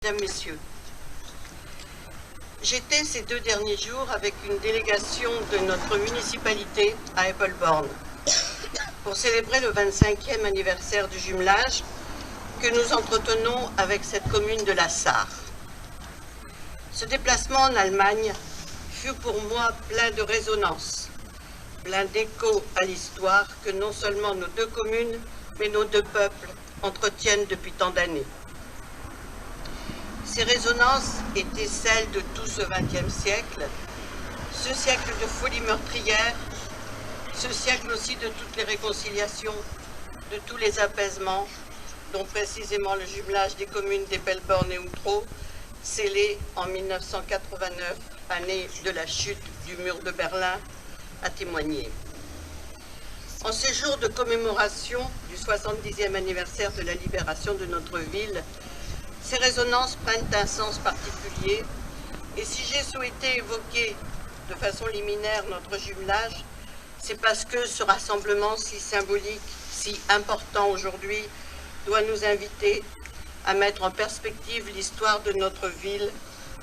Mesdames, Messieurs, j'étais ces 2 derniers jours avec une délégation de notre municipalité à Eppelborn pour célébrer le 25e anniversaire du jumelage que nous entretenons avec cette commune de la Sarre. Ce déplacement en Allemagne fut pour moi plein de résonance, plein d'écho à l'histoire que non seulement nos 2 communes, mais nos 2 peuples entretiennent depuis tant d'années. Ces résonances étaient celles de tout ce XXe siècle, ce siècle de folie meurtrière, ce siècle aussi de toutes les réconciliations, de tous les apaisements, dont précisément le jumelage des communes d'Eppelborn et Outreau, scellé en 1989, année de la chute du mur de Berlin, a témoigné. En ces jours de commémoration du 70e anniversaire de la libération de notre ville, ces résonances prennent un sens particulier, et si j'ai souhaité évoquer de façon liminaire notre jumelage, c'est parce que ce rassemblement si symbolique, si important aujourd'hui, doit nous inviter à mettre en perspective l'histoire de notre ville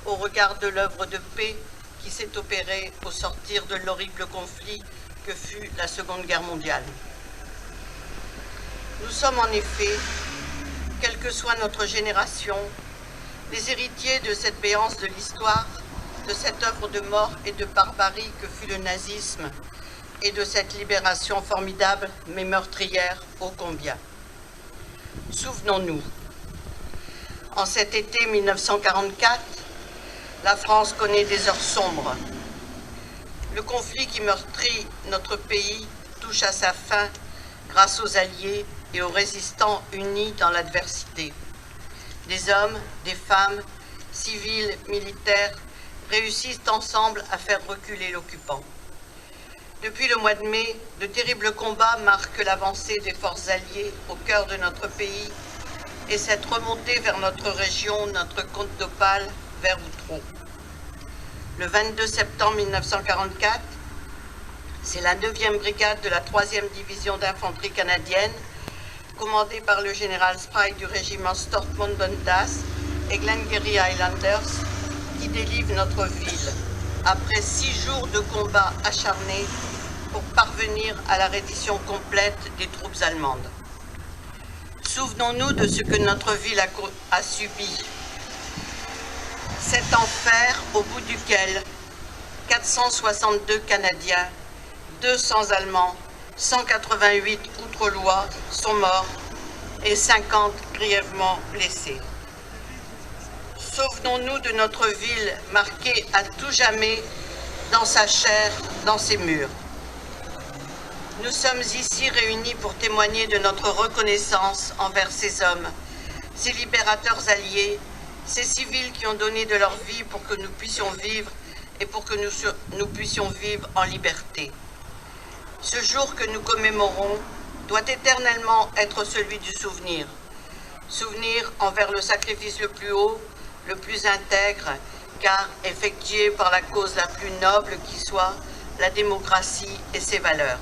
au regard de l'œuvre de paix qui s'est opérée au sortir de l'horrible conflit que fut la Seconde Guerre mondiale. Nous sommes en effet, quelle que soit notre génération, les héritiers de cette béance de l'histoire, de cette œuvre de mort et de barbarie que fut le nazisme, et de cette libération formidable mais meurtrière ô combien. Souvenons-nous, en cet été 1944, la France connaît des heures sombres. Le conflit qui meurtrit notre pays touche à sa fin grâce aux Alliés et aux résistants unis dans l'adversité. Des hommes, des femmes, civils, militaires, réussissent ensemble à faire reculer l'occupant. Depuis le mois de mai, de terribles combats marquent l'avancée des forces alliées au cœur de notre pays et cette remontée vers notre région, notre côte d'Opale, vers Outreau. Le 22 septembre 1944, c'est la 9e brigade de la 3e division d'infanterie canadienne, commandée par le général Sprague du régiment Stortmund-Bundas et Glengarry Highlanders, qui délivre notre ville, après 6 jours de combats acharnés pour parvenir à la reddition complète des troupes allemandes. Souvenons-nous de ce que notre ville a subi. Cet enfer au bout duquel 462 Canadiens, 200 Allemands, 188 Outrellois sont morts et 50 grièvement blessés. Souvenons-nous de notre ville marquée à tout jamais dans sa chair, dans ses murs. Nous sommes ici réunis pour témoigner de notre reconnaissance envers ces hommes, ces libérateurs alliés, ces civils qui ont donné de leur vie pour que nous puissions vivre et pour que nous puissions vivre en liberté. Ce jour que nous commémorons doit éternellement être celui du souvenir. Souvenir envers le sacrifice le plus haut, le plus intègre, car effectué par la cause la plus noble qui soit, la démocratie et ses valeurs.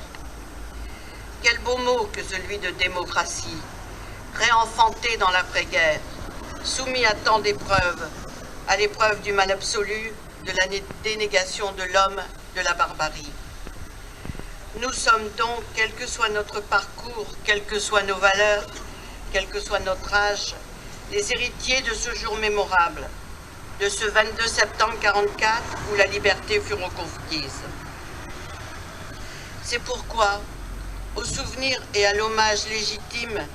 Quel beau mot que celui de démocratie, réenfanté dans l'après-guerre, soumis à tant d'épreuves, à l'épreuve du mal absolu, de la dénégation de l'homme, de la barbarie. Nous sommes donc, quel que soit notre parcours, quelles que soient nos valeurs, quel que soit notre âge, les héritiers de ce jour mémorable, de ce 22 septembre 1944 où la liberté fut reconquise. C'est pourquoi, au souvenir et à l'hommage légitime,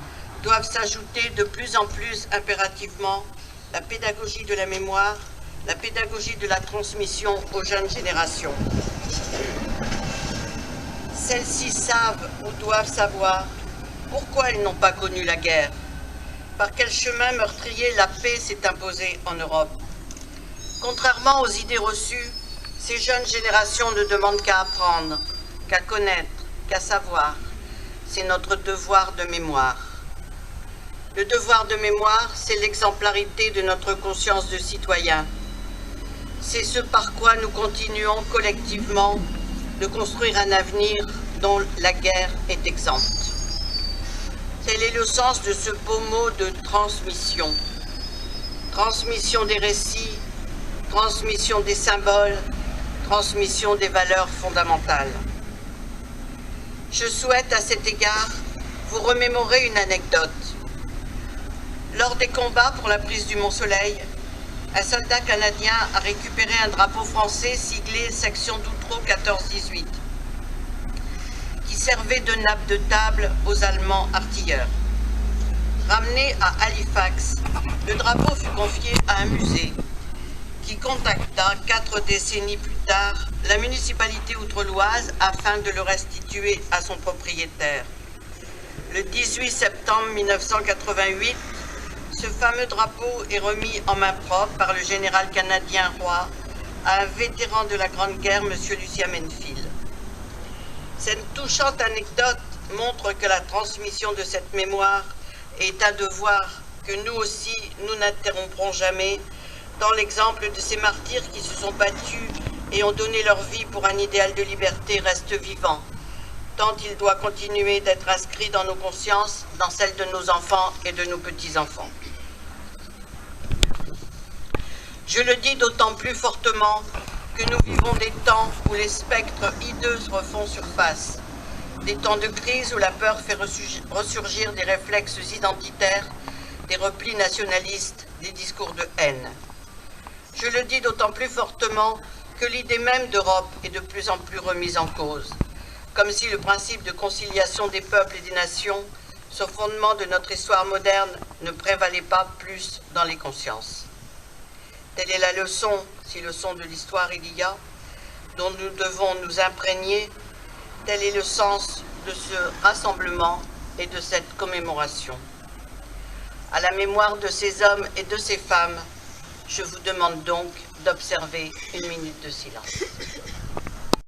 doivent s'ajouter de plus en plus impérativement la pédagogie de la mémoire, la pédagogie de la transmission aux jeunes générations. Celles-ci savent ou doivent savoir pourquoi elles n'ont pas connu la guerre, par quel chemin meurtrier la paix s'est imposée en Europe. Contrairement aux idées reçues, ces jeunes générations ne demandent qu'à apprendre, qu'à connaître, qu'à savoir. C'est notre devoir de mémoire. Le devoir de mémoire, c'est l'exemplarité de notre conscience de citoyen. C'est ce par quoi nous continuons collectivement de construire un avenir dont la guerre est exempte. Tel est le sens de ce beau mot de transmission. transmission des récits, transmission des symboles, transmission des valeurs fondamentales. Je souhaite à cet égard vous remémorer une anecdote. Lors des combats pour la prise du Mont-Soleil, un soldat canadien a récupéré un drapeau français siglé section d'Outreau 14-18, qui servait de nappe de table aux Allemands artilleurs. Ramené à Halifax, le drapeau fut confié à un musée qui contacta 4 décennies plus tard la municipalité outrelloise afin de le restituer à son propriétaire. Le 18 septembre 1988, ce fameux drapeau est remis en main propre par le général canadien Roy à un vétéran de la Grande Guerre, M. Lucien Menfield. Cette touchante anecdote montre que la transmission de cette mémoire est un devoir que nous aussi, nous n'interromprons jamais, dans l'exemple de ces martyrs qui se sont battus et ont donné leur vie pour un idéal de liberté reste vivant, tant il doit continuer d'être inscrit dans nos consciences, dans celles de nos enfants et de nos petits-enfants. Je le dis d'autant plus fortement que nous vivons des temps où les spectres hideux refont surface, des temps de crise où la peur fait ressurgir des réflexes identitaires, des replis nationalistes, des discours de haine. Je le dis d'autant plus fortement que l'idée même d'Europe est de plus en plus remise en cause, comme si le principe de conciliation des peuples et des nations, ce fondement de notre histoire moderne, ne prévalait pas plus dans les consciences. Telle est la leçon, si leçon de l'histoire il y a, dont nous devons nous imprégner. Tel est le sens de ce rassemblement et de cette commémoration. À la mémoire de ces hommes et de ces femmes, je vous demande donc d'observer une minute de silence.